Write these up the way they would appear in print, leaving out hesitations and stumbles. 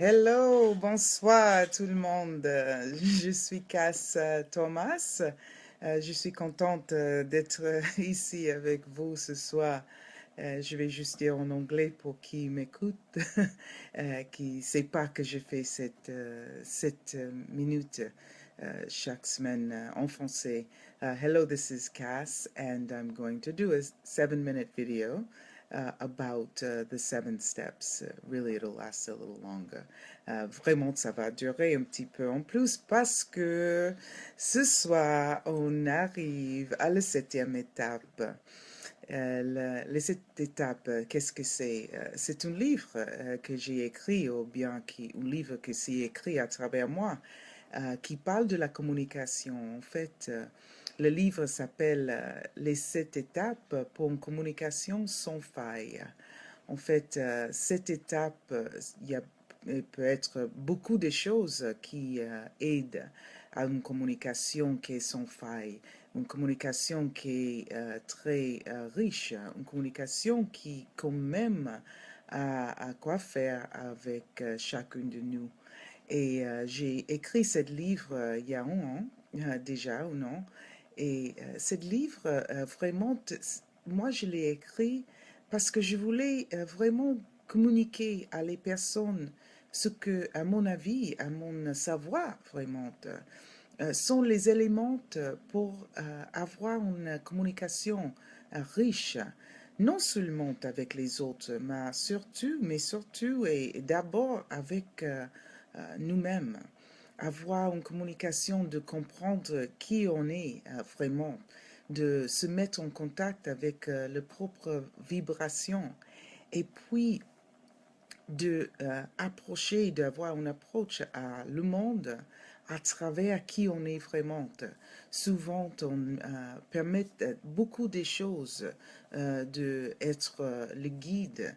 Hello, bonsoir tout le monde. Je suis Cass Thomas. Je suis contente d'être ici avec vous ce soir. Je vais juste dire en anglais pour qui m'écoute, qui ne sait pas que je fais cette minute chaque semaine en français. Hello, this is Cass, and I'm going to do a 7-minute video about the 7 steps. Really, it'll last a little longer. Vraiment, ça va durer un petit peu en plus parce que ce soir, on arrive à la 7e étape. Les 7 étapes, qu'est-ce que c'est? C'est un livre que j'ai écrit, ou bien un livre qui s'est écrit à travers moi, qui parle de la communication. En fait, le livre s'appelle Les 7 étapes pour une communication sans faille. En fait, cette étape, il peut être beaucoup de choses qui aident à une communication qui est sans faille, une communication qui est très riche, une communication qui quand même a quoi faire avec chacun de nous. Et j'ai écrit ce livre il y a un an, déjà un an. Et ce livre, vraiment, moi, je l'ai écrit parce que je voulais vraiment communiquer à les personnes ce que, à mon avis, à mon savoir, vraiment, sont les éléments pour avoir une communication riche, non seulement avec les autres, mais surtout et d'abord avec nous-mêmes. Avoir une communication, de comprendre qui on est vraiment, de se mettre en contact avec le propre vibration et puis de approcher, d'avoir une approche à le monde à travers qui on est vraiment. Souvent, on permet beaucoup de choses d'être le guide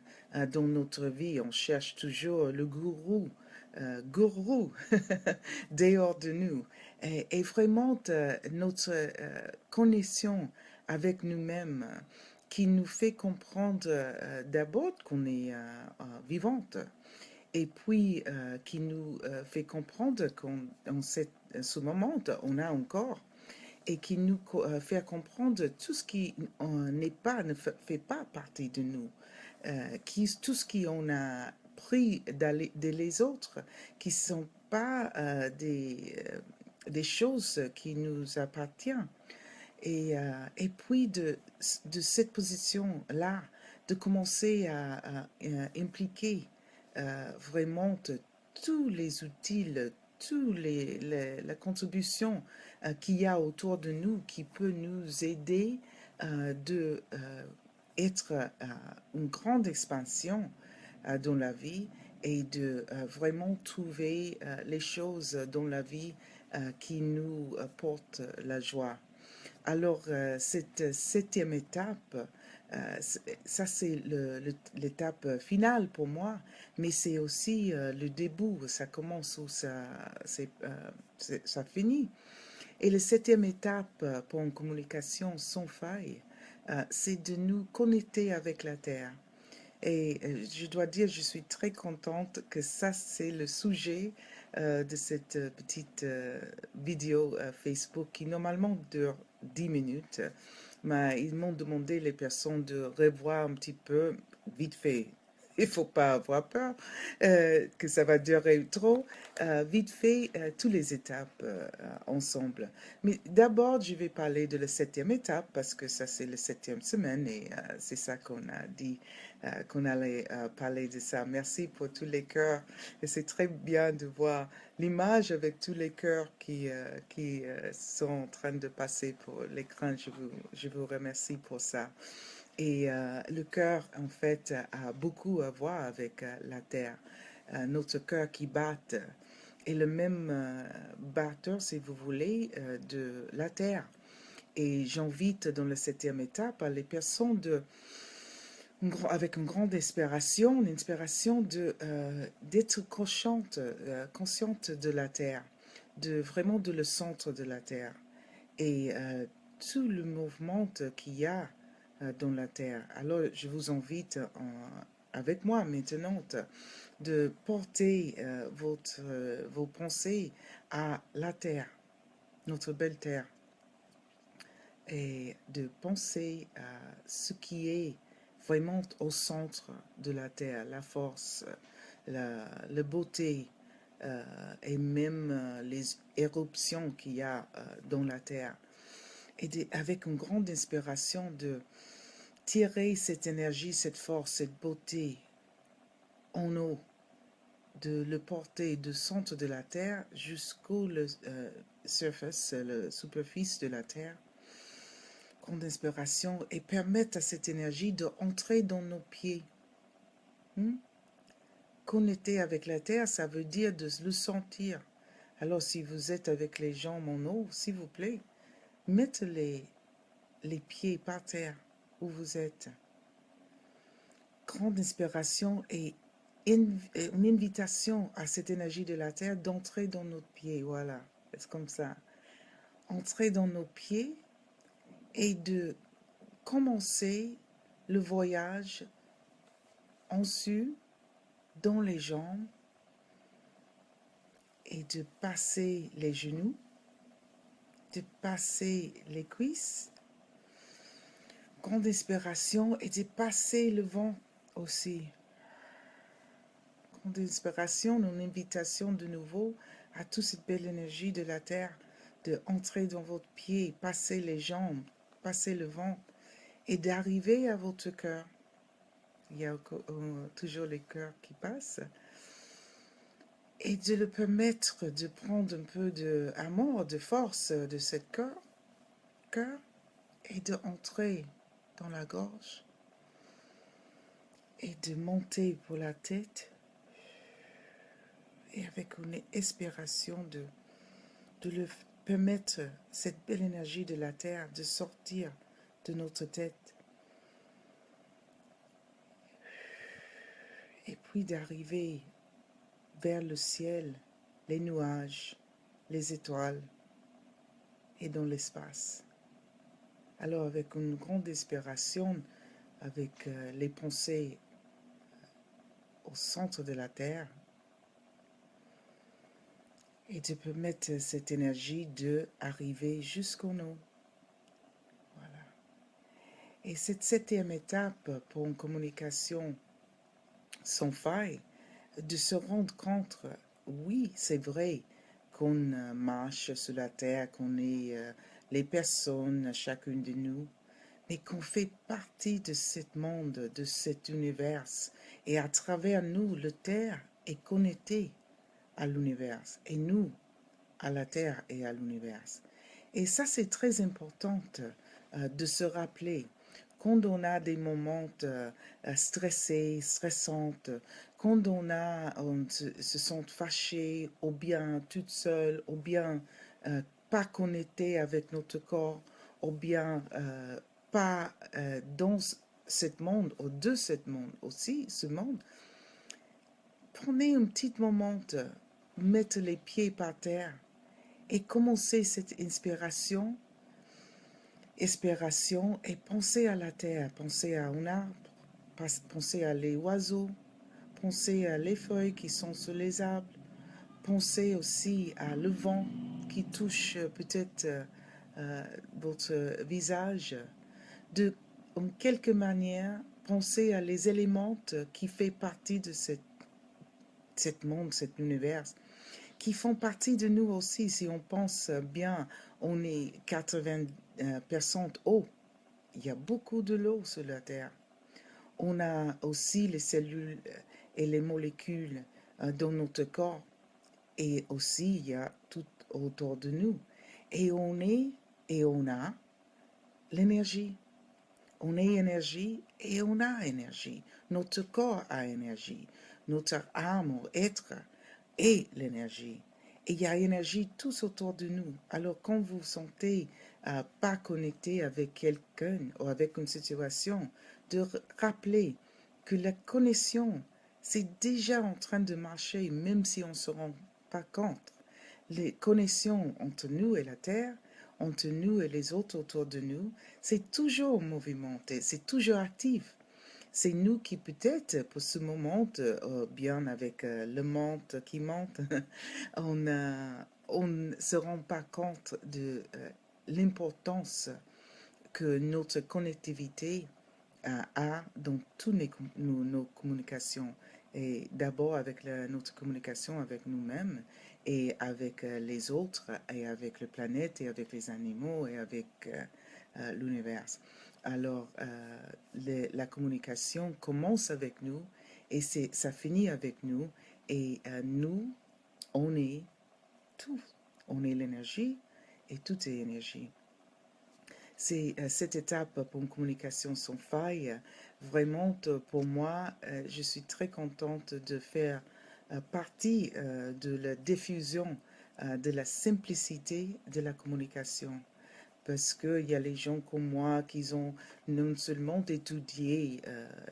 dans notre vie. On cherche toujours le gourou dehors de nous. Et vraiment, notre connexion avec nous-mêmes qui nous fait comprendre d'abord qu'on est vivante et puis qui nous fait comprendre qu'en ce moment, on a un corps et qui nous fait comprendre tout ce qui n'est pas, ne fait pas partie de nous, tout ce qu'on a pris des autres, qui ne sont pas des choses qui nous appartiennent. Et puis de cette position-là, de commencer à impliquer vraiment tous les outils, la contribution qu'il y a autour de nous qui peut nous aider de être une grande expansion dans la vie et de vraiment trouver les choses dans la vie qui nous portent la joie. Alors, cette 7e étape, ça c'est l'étape finale pour moi, mais c'est aussi le début, ça commence où ça finit. Et la 7e étape pour une communication sans faille, c'est de nous connecter avec la Terre. Et je dois dire, je suis très contente que ça, c'est le sujet de cette petite vidéo Facebook qui normalement dure 10 minutes. Mais ils m'ont demandé, les personnes, de revoir un petit peu, vite fait. Il ne faut pas avoir peur que ça va durer trop. Vite fait, toutes les étapes ensemble. Mais d'abord, je vais parler de la 7e étape parce que ça, c'est la 7e semaine et c'est ça qu'on a dit qu'on allait parler de ça. Merci pour tous les cœurs. Et c'est très bien de voir l'image avec tous les cœurs qui sont en train de passer pour l'écran. Je vous remercie pour ça. Et le cœur, en fait, a beaucoup à voir avec la terre. Notre cœur qui bat est le même batteur, si vous voulez, de la terre. Et j'invite dans la 7e étape les personnes avec une grande inspiration, une inspiration d'être consciente de la terre, vraiment de le centre de la terre et tout le mouvement qu'il y a dans la terre. Alors, je vous invite avec moi maintenant, de porter vos pensées à la terre, notre belle terre, et de penser à ce qui est vraiment au centre de la terre, la force, la beauté, et même les éruptions qu'il y a dans la terre. Et avec une grande inspiration de tirer cette énergie, cette force, cette beauté en nous, de le porter du centre de la terre jusqu'au surface, la superficie de la terre, grande inspiration, et permettre à cette énergie d'entrer dans nos pieds. Connecter avec la terre, ça veut dire de le sentir. Alors si vous êtes avec les jambes en haut, s'il vous plaît, mettez les pieds par terre où vous êtes. Grande inspiration et une invitation à cette énergie de la terre d'entrer dans notre pied. Voilà, c'est comme ça. Entrer dans nos pieds et de commencer le voyage en dessus, dans les jambes, et de passer les genoux, de passer les cuisses. Grande inspiration et de passer le vent aussi. Grande inspiration, une invitation de nouveau à toute cette belle énergie de la terre, de entrer dans votre pied, passer les jambes, passer le vent et d'arriver à votre cœur. Il y a toujours les cœurs qui passent. Et de le permettre de prendre un peu d'amour, de force de cette cœur et d'entrer dans la gorge et de monter pour la tête et avec une expiration de le permettre, cette belle énergie de la terre, de sortir de notre tête. Et puis d'arriver vers le ciel, les nuages, les étoiles et dans l'espace. Alors avec une grande inspiration, avec les pensées au centre de la terre, et de permettre cette énergie d'arriver jusqu'au nous. Voilà. Et cette septième étape pour une communication sans faille, de se rendre compte, oui, c'est vrai qu'on marche sur la terre, qu'on est les personnes, chacune de nous, mais qu'on fait partie de ce monde, de cet univers. Et à travers nous, la terre est connectée à l'univers. Et nous, à la terre et à l'univers. Et ça, c'est très important de se rappeler. Quand on a des moments stressés, stressantes, quand on se sent fâché, ou bien toute seule, ou bien pas connecté avec notre corps, ou bien pas dans ce monde, ou de ce monde aussi, ce monde, prenez un petit moment, mettre les pieds par terre et commencer cette inspiration et penser à la terre, penser à un arbre, penser à les oiseaux, penser à les feuilles qui sont sur les arbres, penser aussi à le vent qui touche peut-être votre visage, de en quelque manière penser à les éléments qui font partie de cet monde, cet univers, qui font partie de nous aussi. Si on pense bien, on est 80% eau. Il y a beaucoup de l'eau sur la Terre. On a aussi les cellules et les molécules dans notre corps. Et aussi, il y a tout autour de nous. Et on a l'énergie. On est énergie et on a énergie. Notre corps a énergie. Notre âme, être, est l'énergie. Et il y a énergie tous autour de nous. Alors quand vous vous sentez pas connecté avec quelqu'un ou avec une situation, de rappeler que la connexion, c'est déjà en train de marcher, même si on ne se rend pas compte. Les connexions entre nous et la Terre, entre nous et les autres autour de nous, c'est toujours movimenté, c'est toujours actif. c'est nous qui peut-être pour ce moment, bien avec le monde qui monte, on ne se rend pas compte de l'importance que notre connectivité a dans toutes nos communications. Et d'abord avec notre communication avec nous-mêmes et avec les autres et avec la planète et avec les animaux et avec l'univers. Alors, la communication commence avec nous et ça finit avec nous. Et nous, on est tout. On est l'énergie et tout est énergie. C'est cette étape pour une communication sans faille. Vraiment, pour moi, je suis très contente de faire partie de la diffusion de la simplicité de la communication. Parce qu'il y a les gens comme moi qui ont non seulement étudié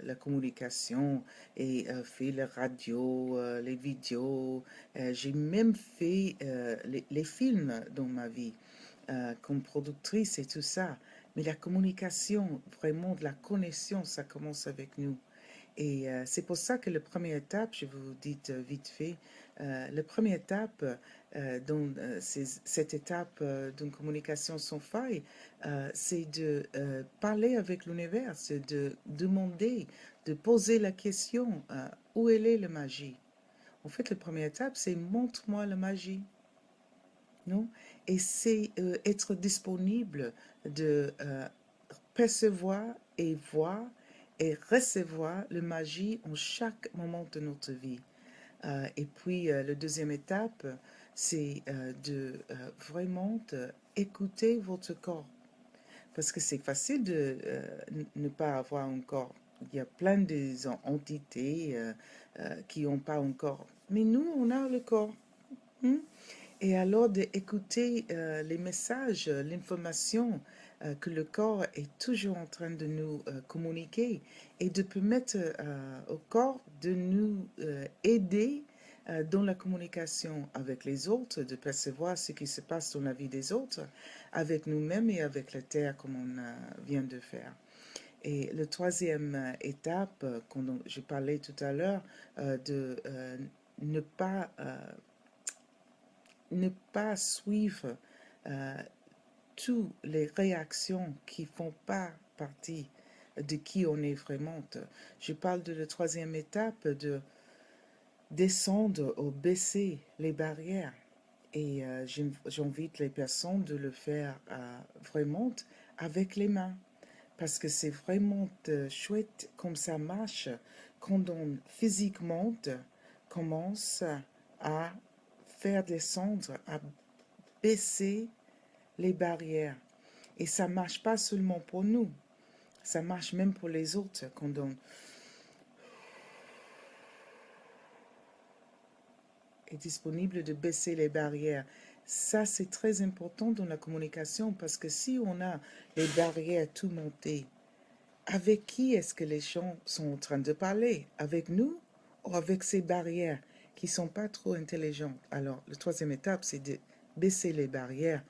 la communication et fait la radio, les vidéos, j'ai même fait les films dans ma vie comme productrice et tout ça. Mais la communication, vraiment de la connexion, ça commence avec nous. Et c'est pour ça que la première étape, je vous dis vite fait, la première étape dans cette étape d'une communication sans faille, c'est de parler avec l'univers, c'est de demander, de poser la question, où est la magie? En fait, la première étape, c'est montre-moi la magie. Non? Et c'est être disponible de percevoir et voir et recevoir la magie en chaque moment de notre vie. Et puis, la deuxième étape, c'est de vraiment écouter votre corps. Parce que c'est facile de ne pas avoir un corps. Il y a plein d'entités qui n'ont pas un corps. Mais nous, on a le corps. Hmm? Et alors d'écouter les messages, l'information que le corps est toujours en train de nous communiquer et de permettre au corps de nous aider dans la communication avec les autres, de percevoir ce qui se passe dans la vie des autres, avec nous-mêmes et avec la Terre comme on vient de faire. Et la troisième étape, quand je parlais tout à l'heure, de ne pas suivre euh, toutes les réactions qui ne font pas partie de qui on est vraiment. Je parle de la troisième étape, de descendre ou baisser les barrières. Et j'invite les personnes de le faire vraiment avec les mains. Parce que c'est vraiment chouette comme ça marche quand on physiquement commence à faire descendre, à baisser les barrières. Et ça ne marche pas seulement pour nous, ça marche même pour les autres quand on est disponible de baisser les barrières. Ça, c'est très important dans la communication parce que si on a les barrières tout montées, avec qui est-ce que les gens sont en train de parler? Avec nous ou avec ces barrières qui ne sont pas trop intelligentes? Alors, la troisième étape, c'est de baisser les barrières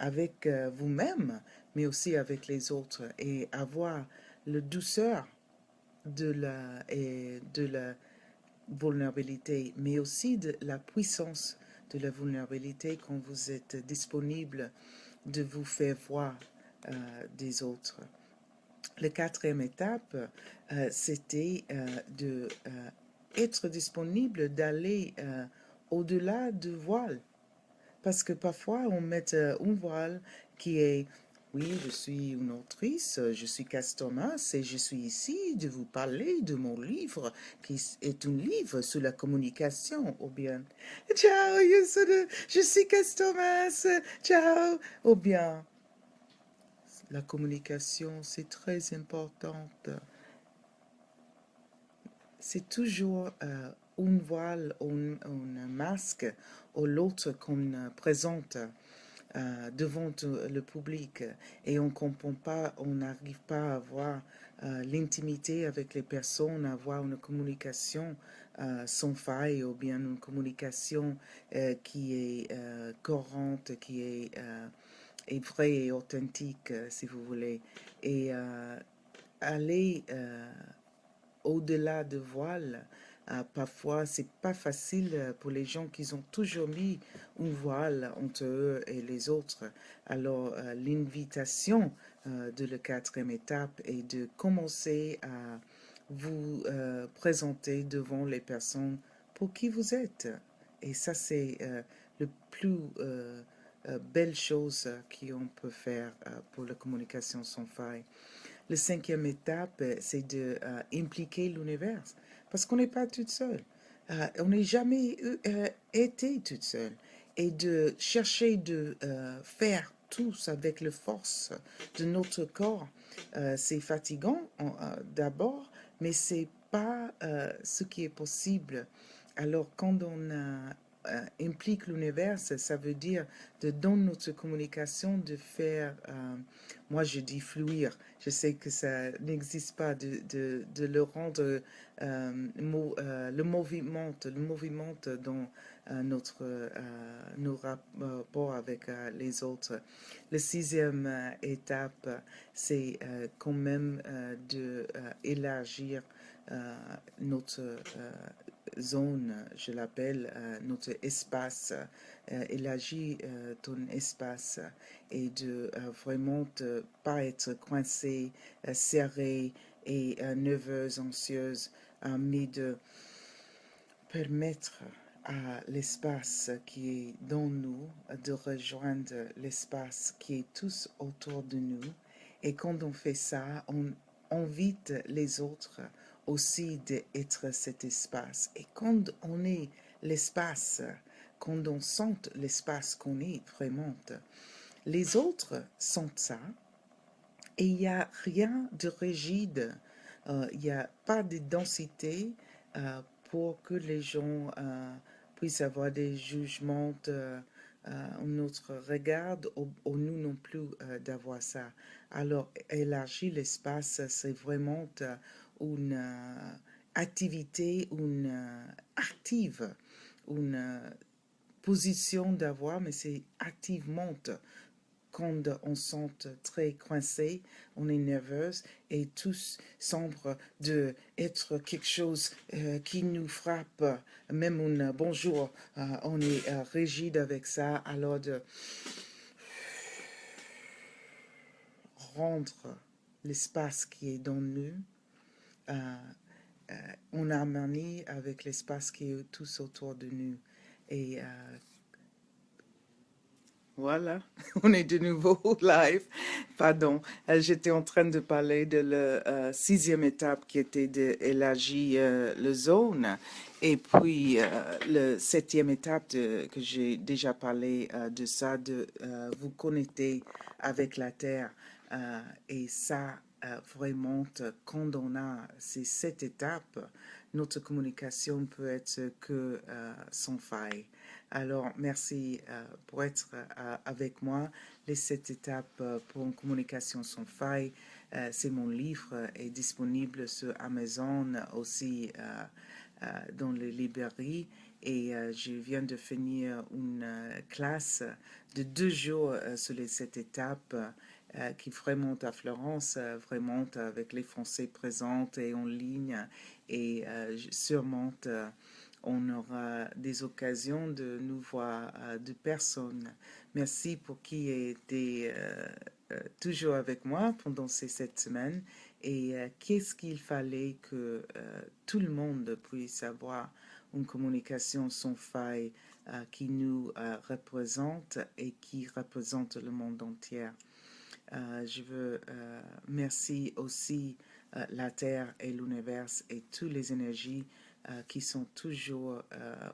avec vous-même, mais aussi avec les autres et avoir la douceur de la vulnérabilité, mais aussi de la puissance de la vulnérabilité quand vous êtes disponible de vous faire voir des autres. La quatrième étape, c'était de être disponible d'aller au-delà du voile. Parce que parfois, on met un voile qui est, oui, je suis une autrice, je suis Cass Thomas et je suis ici de vous parler de mon livre, qui est un livre sur la communication, ou bien, ciao, je suis Cass Thomas, ciao, ou bien, la communication, c'est très important. C'est toujours un voile ou un masque ou l'autre qu'on présente devant le public et on comprend pas, on n'arrive pas à avoir l'intimité avec les personnes, à avoir une communication sans faille ou bien une communication qui est cohérente, qui est vraie et authentique, si vous voulez. Et aller au-delà de voile. Parfois, c'est pas facile pour les gens qui ont toujours mis un voile entre eux et les autres. Alors, l'invitation de la quatrième étape est de commencer à vous présenter devant les personnes pour qui vous êtes. Et ça, c'est le plus belle chose qu'on peut faire pour la communication sans faille. La cinquième étape, c'est de impliquer l'univers. Parce qu'on n'est pas toute seule. On n'est jamais été toute seule. Et de chercher de faire tous avec la force de notre corps, c'est fatigant d'abord, mais c'est pas ce qui est possible. Alors, quand on implique l'univers, ça veut dire de dans notre communication de faire, moi je dis fluir. Je sais que ça n'existe pas de le rendre le mouvement dans nos rapports avec les autres. La sixième étape, c'est quand même de élargir notre zone, je l'appelle notre espace, élargir ton espace et de vraiment pas être coincé, serré et nerveuse, anxieuse, mais de permettre à l'espace qui est dans nous de rejoindre l'espace qui est tous autour de nous. Et quand on fait ça, on invite les autres aussi d'être cet espace. Et quand on est l'espace, quand on sent l'espace qu'on est vraiment, les autres sentent ça. Et il n'y a rien de rigide, il n'y a pas de densité pour que les gens puissent avoir des jugements, notre regard, ou nous non plus d'avoir ça. Alors, élargir l'espace, c'est vraiment une activité, une active, une position d'avoir, mais c'est activement quand on sent très coincé, on est nerveuse et tous semble de être quelque chose qui nous frappe, même un bonjour, on est rigide avec ça, alors de rendre l'espace qui est dans nous en harmonie avec l'espace qui est tous autour de nous. Et voilà, on est de nouveau live. Pardon, j'étais en train de parler de la sixième étape qui était d'élargir le zone. Et puis, la septième étape que j'ai déjà parlé de ça, de vous connecter avec la Terre. Et ça, vraiment, quand on a ces sept étapes, notre communication peut être que sans faille. Alors, merci pour être avec moi. Les sept étapes pour une communication sans faille, c'est mon livre, est disponible sur Amazon, aussi dans les librairies. Et je viens de finir une classe de 2 jours sur les sept étapes qui vraiment à Florence, vraiment avec les Français présents et en ligne. Et sûrement on aura des occasions de nous voir de personnes. Merci pour qui était toujours avec moi pendant ces 7 semaines. Et qu'est-ce qu'il fallait que tout le monde puisse avoir une communication sans faille qui nous représente et qui représente le monde entier. Je veux merci aussi la Terre et l'univers et toutes les énergies qui sont toujours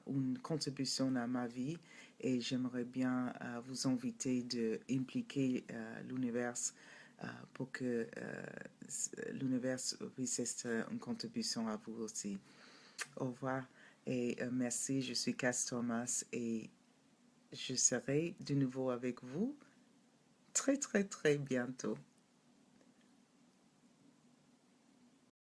une contribution à ma vie et j'aimerais bien vous inviter de impliquer l'univers pour que l'univers puisse être une contribution à vous aussi. Au revoir et merci, je suis Cass Thomas et je serai de nouveau avec vous très très très bientôt.